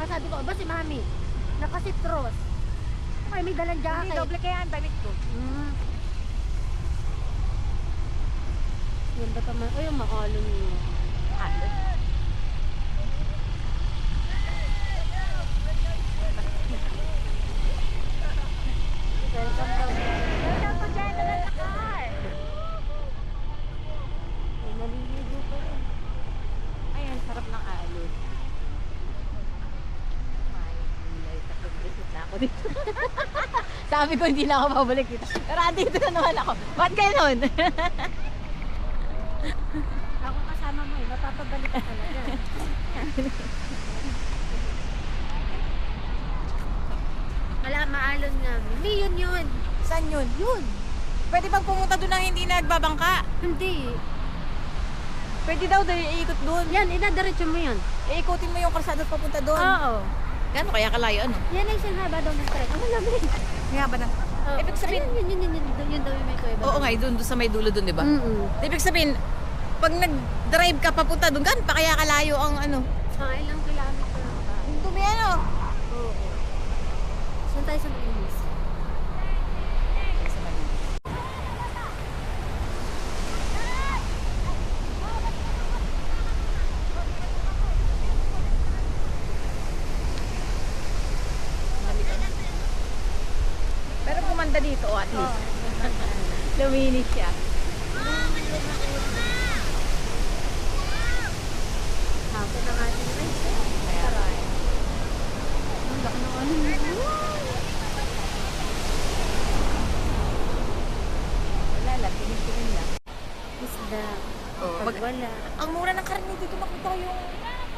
sabi ko, ba si Mami? Nakasitros. Okay, may dalang jacket. Hindi, doble kaya ang damit ko. Yan ba naman? Ay, yung maalon niyo. Alon. Welcome daw. Welcome to General Car. Ay, naliligo pa rin. Ayan, sarap ng alon. May gulay. Tatlong beses na ako dito. Sabi ko hindi na ako babalik dito. Pero andito na naman ako. Ba't ganun? Ako kasama mo eh, mapapabalik ka talaga. Wala, maalon namin. Hindi, yun. Saan yun? Yun. Pwede bang pumunta doon na hindi nagbabangka? Hindi. Pwede daw iikot doon. Yan, idadiretso mo yun. Iikutin mo yung kalsada at papunta doon. Oo. Gano'n kaya kalayo ano? Yan ay isang haba daw ng trek. Ano lamig? Nga ba na? Oo. Ibig sabihin- Ayun, yun daw yung may kuweba. Oo nga, doon sa may dulo doon, di ba? Ibig sabihin, pag nag-drive ka papunta doon, gano'n pa kaya kalayo ang ano? Mga ilang kilometer lang ba? Yung dumi ano? Oo. Saan tayo sa Malinis? Pero pumanda dito, at least. Luminis siya. Hapon ang ating race. Kaya, Ang laki ng ano nito. wala lang, tingin-tingin lang. Isda. Oo, Pag wala. Ang mura ng karne dito, nakita yung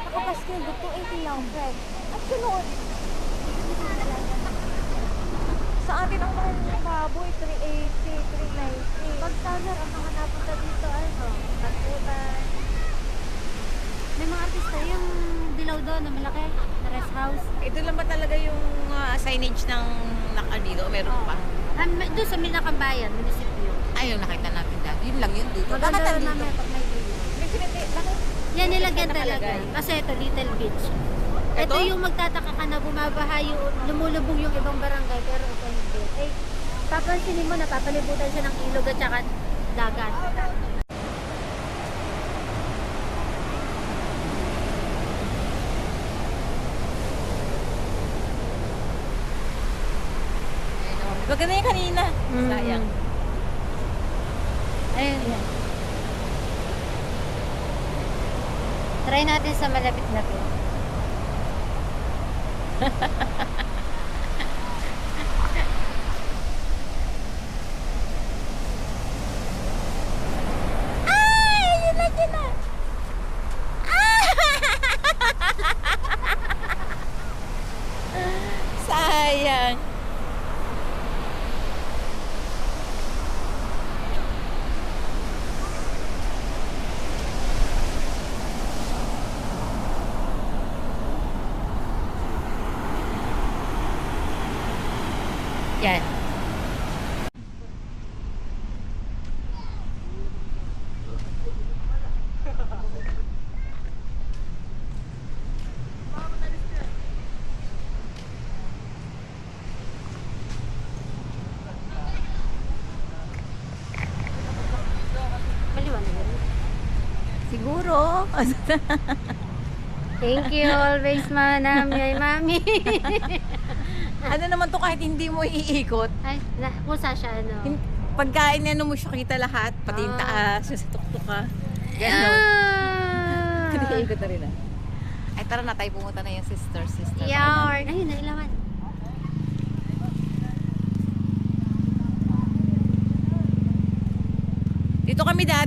nakapaskil, 280 lang, Fred. At sunod. Sa atin ang mahal ng baboy, 380, 390. Pag summer, ang mga napunta dito, ano, Pagkutan. May mga artista, yung dilaw doon na malaki, na rest house. Ito lang ba talaga yung signage ng dito? Meron pa? Doon sa Minakambayan, munisipyo. Ayun, nakita natin dati. Yun lang yun dito. Bakit Maganda nandito? namin pag may video. May sinindi, bakit? Yan nilagyan Saan talaga. nakalagay? Kasi ito, Little Beach. Ito? Ito yung magtataka ka na bumabaha yung lumulubog yung ibang barangay pero ito hindi. Eh, papansinin mo na papalibutan siya ng ilog at saka dagat. Maganda yung kanina. Sayang. Ayun. Try natin sa malapit-lapit. Ay! Yun na, yun na! Sayang. Yan. Maliwanag yun. Siguro. Thank you always, manami ay mami. Ano naman to kahit hindi mo iikot. Ay, pusa siya, ano. Pagkain ano mo siya kita lahat. Pati yung taas, yung sa tuktok ka. Ganon. Hindi iikot na rin ah. Ay tara na tayo, pumunta na yung sister. Yarn. Ayun, nailawan. Dito kami dati.